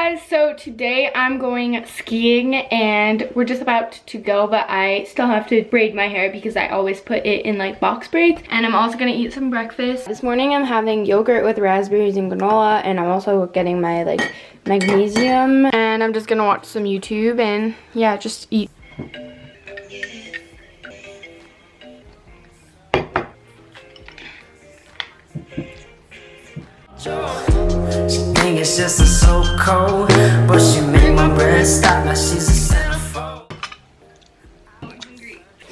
guys, so today I'm going skiing and we're just about to go, but I still have to braid my hair because I always put it in like box braids. And I'm also gonna eat some breakfast. This morning I'm having yogurt with raspberries and granola, and I'm also getting my like magnesium, and I'm just gonna watch some YouTube and yeah, just eat. She think it's just so cold, but she made my breath stop. Now she's a centerfold.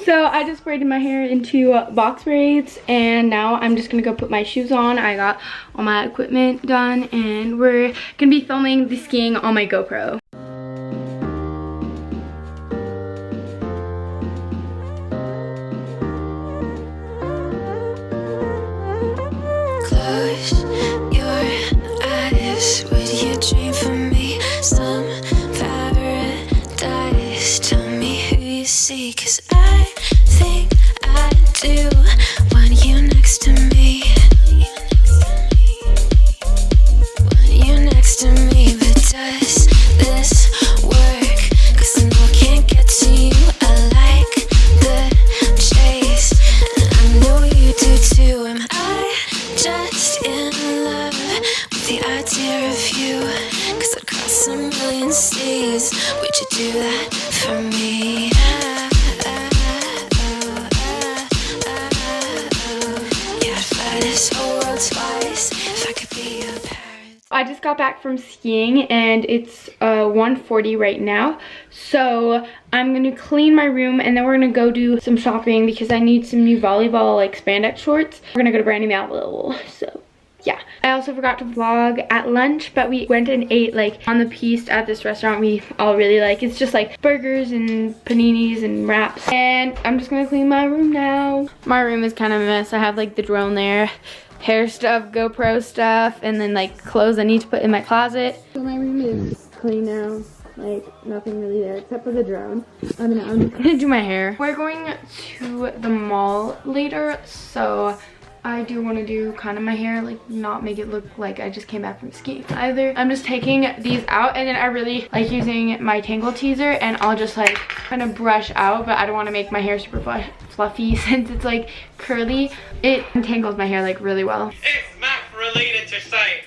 So I just braided my hair into box braids, and now I'm just gonna go put my shoes on. I got all my equipment done, and we're gonna be filming the skiing on my GoPro. Would you dream for me some paradise? Tell me who you see, 'cause I think I do want you next to me. Want you next to me, but does this work? 'Cause I know I can't get to you. I like the chase, and I know you do too. Am I just in love with the idea of you? 'Cause I'd cross a million seas. Would you do that for me? Yeah, I'd fly this whole world twice if I could be your parrot. I just got back from skiing and it's 1:40 right now. So I'm gonna clean my room and then we're gonna go do some shopping because I need some new volleyball like spandex shorts. We're gonna go to Brandy Melville, so yeah. I also forgot to vlog at lunch, but we went and ate like on the Piste at this restaurant we all really like. It's just like burgers and paninis and wraps. And I'm just gonna clean my room now. My room is kind of a mess. I have like the drone there, hair stuff, GoPro stuff, and then like clothes I need to put in my closet. So my room is clean now. Like nothing really there except for the drone. I mean, I'm just gonna do my hair. We're going to the mall later, so I do want to do kind of my hair, like not make it look like I just came back from skiing either. I'm just taking these out, and then I really like using my Tangle Teaser, and I'll just like kind of brush out, but I don't want to make my hair super fluffy since it's like curly. It entangles my hair like really well. It's not related to sight.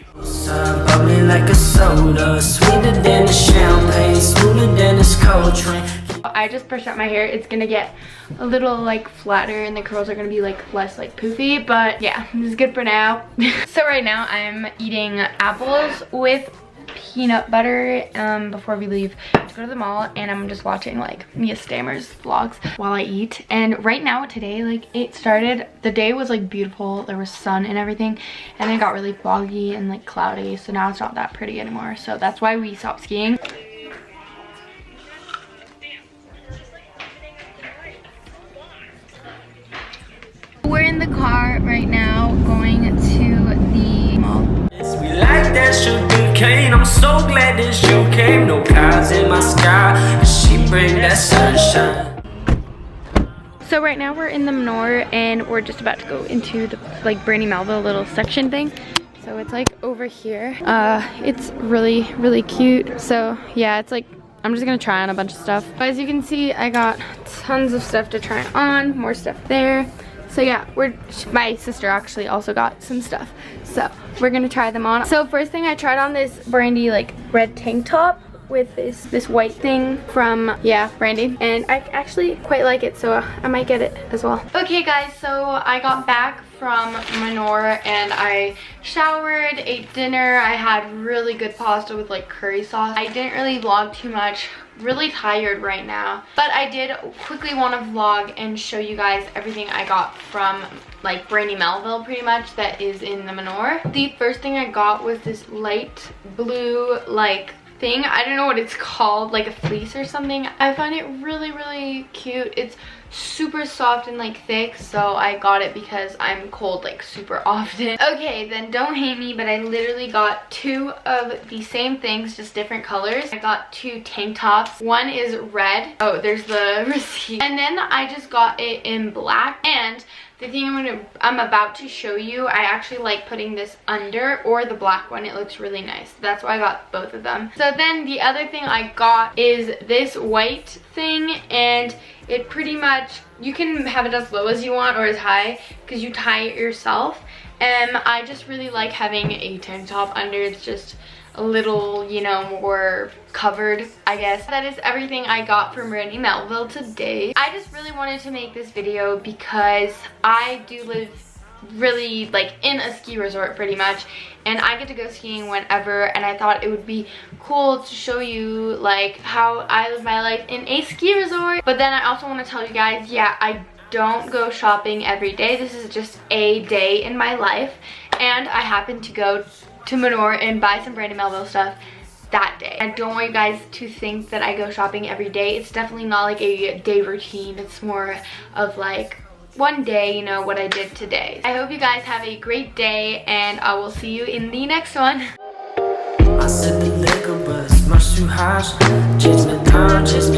Bubbly like a soda, sweeter than a champagne, smoother than a cold train. I just brushed out my hair. It's gonna get a little like flatter and the curls are gonna be like less like poofy, but yeah, this is good for now. So right now I'm eating apples with peanut butter before we leave to go to the mall, and I'm just watching like Mia Stammer's vlogs while I eat. And right now today, like it started, the day was like beautiful, there was sun and everything, and then it got really foggy and like cloudy, so now it's not that pretty anymore, so that's why we stopped skiing. We're in the car right now going to the mall. We like that sugar cane. I'm so glad that you came. No clouds in my sky, she bring that sunshine. So right now we're in the Manor and we're just about to go into the like Brandy Melville little section thing. So it's like over here. It's really cute. So yeah, it's like I'm just gonna try on a bunch of stuff. But as you can see, I got tons of stuff to try on, more stuff there. So yeah, my sister actually also got some stuff, so we're gonna try them on. So first thing, I tried on this Brandy like red tank top with this white thing from, yeah, Brandy, and I actually quite like it, so I might get it as well. Okay guys, so I got back from Manor and I showered, ate dinner. I had really good pasta with like curry sauce. I didn't really vlog too much, really tired right now, but I did quickly want to vlog and show you guys everything I got from like Brandy Melville pretty much that is in the Manor. The first thing I got was this light blue like thing. I don't know what it's called, like a fleece or something. I find it really cute. It's super soft and like thick, so I got it because I'm cold like super often. Okay, then don't hate me, but I literally got 2 of the same things, just different colors. I got 2 tank tops. One is red. Oh, there's the receipt. And then I just got it in black. And the thing I'm about to show you, I actually like putting this under, or the black one. It looks really nice. That's why I got both of them. So then the other thing I got is this white thing, and it pretty much, you can have it as low as you want or as high because you tie it yourself. And I just really like having a tank top under. It's just a little, you know, more covered, I guess. That is everything I got from Randy Melville today. I just really wanted to make this video because I do live really like in a ski resort pretty much, and I get to go skiing whenever, and I thought it would be cool to show you like how I live my life in a ski resort. But then I also want to tell you guys, yeah, I don't go shopping every day. This is just a day in my life, and I happen to go to Manor and buy some Randy Melville stuff that day. I don't want you guys to think that I go shopping every day. It's definitely not like a day routine. It's more of like one day, you know, what I did today. I hope you guys have a great day, and I will see you in the next one. I said the liquor, but it's much too harsh. Chase me down, chase